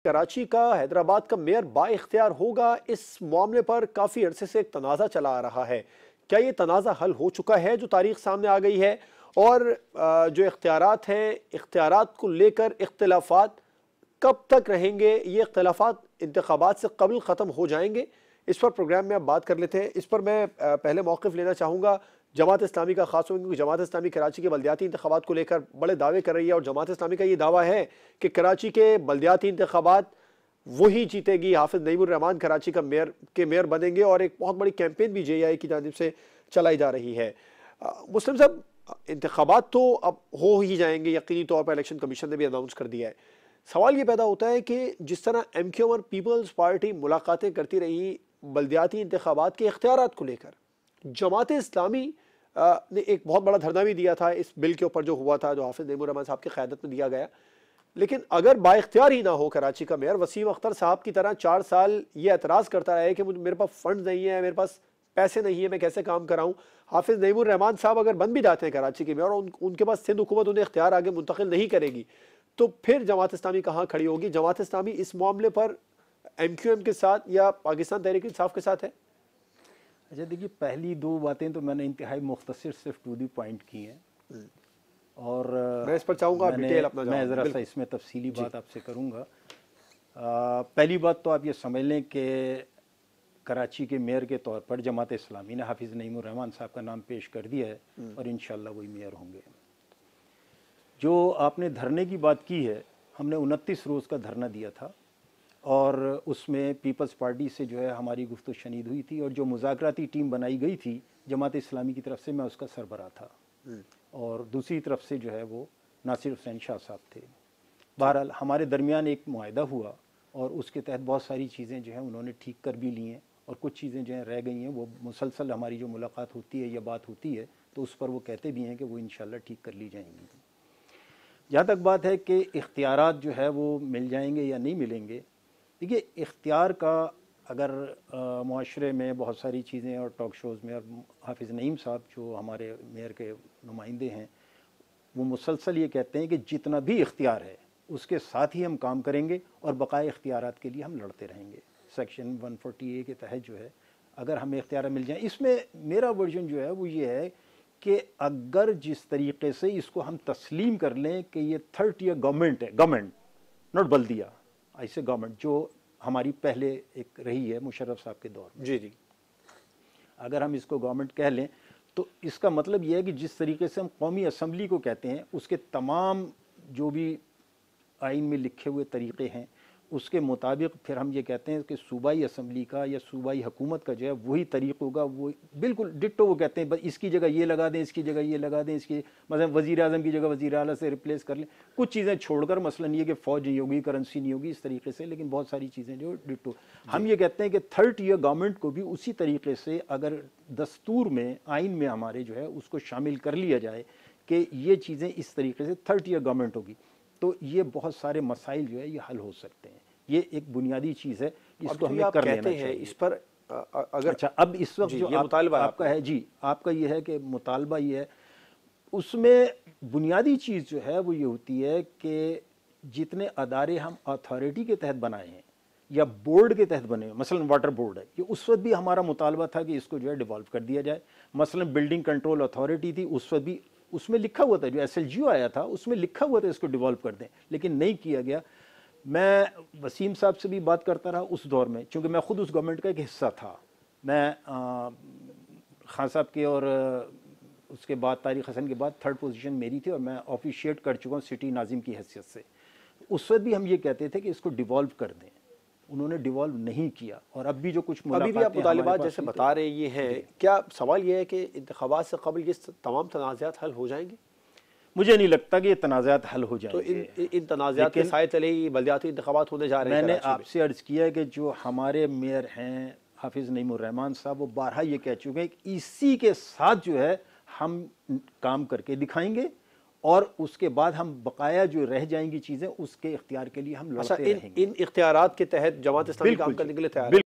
कराची का हैदराबाद का मेयर बाइख्तियार होगा, इस मामले पर काफ़ी अरसे से एक तनाज़ा चला आ रहा है। क्या ये तनाज़ा हल हो चुका है जो तारीख सामने आ गई है? और जो इख्तियारात हैं, इख्तियारात को लेकर इख्तिलाफात कब तक रहेंगे? ये इख्तिलाफात इंतखाबात से कबल ख़त्म हो जाएंगे? इस पर प्रोग्राम में अब बात कर लेते हैं। इस पर मैं पहले मौक़िफ़ लेना चाहूँगा जमात इस्लामी का, ख़ास तौर पर क्योंकि जमात इस्लामी कराची के बल्दियाती इंतखाबात को लेकर बड़े दावे कर रही है और जमात इस्लामी का ये दावा है कि कराची के बल्दियाती इंतखाबात वही जीतेगी, हाफिज नईमुर्रहमान कराची का मेयर बनेंगे और एक बहुत बड़ी कैंपेन भी JI की जानिब से चलाई जा रही है। मुस्लिम साहब, इंतखाबात तो अब हो ही जाएंगे, यकीनी तौर पर इलेक्शन कमीशन ने भी अनाउंस कर दिया है। सवाल ये पैदा होता है कि जिस तरह MQ और पीपल्स पार्टी मुलाकातें करती रही बल्दियाती इंतखाबात के इख्तियारात को लेकर, जमात इस्लामी ने एक बहुत बड़ा धरना भी दिया था इस बिल के ऊपर जो हुआ था, जो हाफिज नईमुर्रहमान साहब की क़यादत में दिया गया। लेकिन अगर बाइख्तियार ही ना हो कराची का मेयर, वसीम अख्तर साहब की तरह 4 साल ये एतराज़ करता रहा है कि मेरे पास फंड नहीं है, मेरे पास पैसे नहीं है, मैं कैसे काम कराऊं। हाफिज नईमुर्रहमान साहब अगर बन भी जाते हैं कराची के मेयर और उनके पास सिंध हुकूमत उन्हें इख्तियार आगे मुंतकिल नहीं करेगी, तो फिर जमात इस्लामी कहाँ खड़ी होगी? जमात इस्लामी इस मामले पर MQM के साथ या पाकिस्तान तहरीक इंसाफ के साथ है? अच्छा देखिए, पहली दो बातें तो मैंने इंतहाई मुख्तसर सिर्फ टू दी पॉइंट की हैं और मैं इस पर चाहूँगा डिटेल अपना मैं ज़रा सा इसमें तफसीली बात आपसे करूँगा। पहली बात तो आप ये समझ लें कि कराची के मेयर के तौर पर जमात इस्लामी ने हाफिज़ नईमुर्रहमान साहब का नाम पेश कर दिया है और इंशाअल्लाह वही मेयर होंगे। जो आपने धरने की बात की है, हमने 29 रोज़ का धरना दिया था और उसमें पीपल्स पार्टी से जो है हमारी गुफ्तगू शनीद हुई थी और जो मुज़ाकराती टीम बनाई गई थी जमात इस्लामी की तरफ से, मैं उसका सरबराह था और दूसरी तरफ से जो है वो नासिर हुसैन शाह साहब थे। बहरहाल हमारे दरमियान एक मुआहदा हुआ और उसके तहत बहुत सारी चीज़ें जो हैं उन्होंने ठीक कर भी ली हैं और कुछ चीज़ें जो हैं रह गई हैं। वो मुसलसल हमारी जो मुलाकात होती है या बात होती है तो उस पर वो कहते भी हैं कि वो इंशाअल्लाह ठीक कर ली जाएंगी। जहाँ तक बात है कि इख्तियारात जो है वो मिल जाएंगे या नहीं मिलेंगे, देखिए इख्तियार का अगर मुआशरे में बहुत सारी चीज़ें और टॉक शोज़ में, और हाफिज़ नईम साहब जो हमारे मेयर के नुमाइंदे हैं वो मुसलसल ये कहते हैं कि जितना भी इख्तियार है उसके साथ ही हम काम करेंगे और बकाया इख्तियारात के लिए हम लड़ते रहेंगे। सेक्शन 140A के तहत जो है अगर हमें इख्तियार मिल जाए, इसमें मेरा वर्जन जो है वो ये है कि अगर जिस तरीके से इसको हम तस्लीम कर लें कि ये थर्ड ईयर गवर्नमेंट है, गवर्नमेंट नॉट बल्दिया, ऐसे गवर्नमेंट जो हमारी पहले एक रही है मुशर्रफ साहब के दौर में, जी, अगर हम इसको गवर्नमेंट कह लें तो इसका मतलब यह है कि जिस तरीके से हम कौमी असम्बली को कहते हैं उसके तमाम जो भी आइन में लिखे हुए तरीक़े हैं उसके मुताबिक फिर हम ये कहते हैं कि सूबाई असम्बली का या सूबाई हुकूमत का जो है वही तरीक़ होगा, वो बिल्कुल डिट्टो। वो कहते हैं बस इसकी जगह ये लगा दें, इसकी जगह ये लगा दें, इसकी मतलब वज़ीर आज़म की जगह वज़ीर आला से रिप्लेस कर लें, कुछ चीज़ें छोड़कर, मसलन ये कि फ़ौज नहीं होगी, करेंसी नहीं होगी, इस तरीके से, लेकिन बहुत सारी चीज़ें जो डिट्टो। हम ये कहते हैं कि थर्ड ईयर गवर्नमेंट को भी उसी तरीके से अगर दस्तूर में, आइन में हमारे जो है उसको शामिल कर लिया जाए कि ये चीज़ें इस तरीके से थर्ड ईयर गवर्नमेंट होगी तो ये बहुत सारे मसाइल जो है ये हल हो सकते हैं। ये एक बुनियादी चीज़ है, इसको हमें कर लेना चाहिए। इस पर अगर अच्छा, अब इस वक्त जो मुतालबा आपका है, जी आपका ये है कि मुतालबा ये है, उसमें बुनियादी चीज़ जो है वो ये होती है कि जितने अदारे हम अथॉरिटी के तहत बनाए हैं या बोर्ड के तहत बने, मसलन वाटर बोर्ड है, कि उस वक्त भी हमारा मुतालबा था कि इसको जो है डिवॉल्व कर दिया जाए। मसलन बिल्डिंग कंट्रोल अथॉरिटी थी, उस वक्त भी उसमें लिखा हुआ था, जो SLGO आया था उसमें लिखा हुआ था इसको डिवॉल्व कर दें, लेकिन नहीं किया गया। मैं वसीम साहब से भी बात करता रहा उस दौर में, क्योंकि मैं ख़ुद उस गवर्नमेंट का एक हिस्सा था। मैं खान साहब के और उसके बाद तारिक हसन के बाद थर्ड पोजीशन मेरी थी और मैं ऑफिशिएट कर चुका हूँ सिटी नाजिम की हैसियत से। उस वक्त भी हम ये कहते थे कि इसको डिवॉल्व कर दें, उन्होंने डिवॉल्व नहीं किया और अब भी जो कुछ अभी भी आप मुतालिबात जैसे बता रहे ये हैं, क्या सवाल ये है कि इंतखाबात से कबल ये तमाम तनाज़ात हल हो जाएंगे? मुझे नहीं लगता कि ये तनाज़ात हल हो जाएंगे। तो इन तनाज़ात के साए तले ही बल्दियाती इंतखाबात होने जा रहे हैं। मैंने आपसे अर्ज़ किया है कि जो हमारे मेयर हैं हाफिज़ नईमुर्रहमान साहब, वो बारहा ये कह चुके हैं कि इसी के साथ जो है हम काम करके दिखाएंगे और उसके बाद हम बकाया जो रह जाएंगी चीज़ें उसके इख्तियार के लिए हम लड़ते रहेंगे। इन इख्तियारात के तहत जमात इस्लामी काम करने के लिए तैयार है।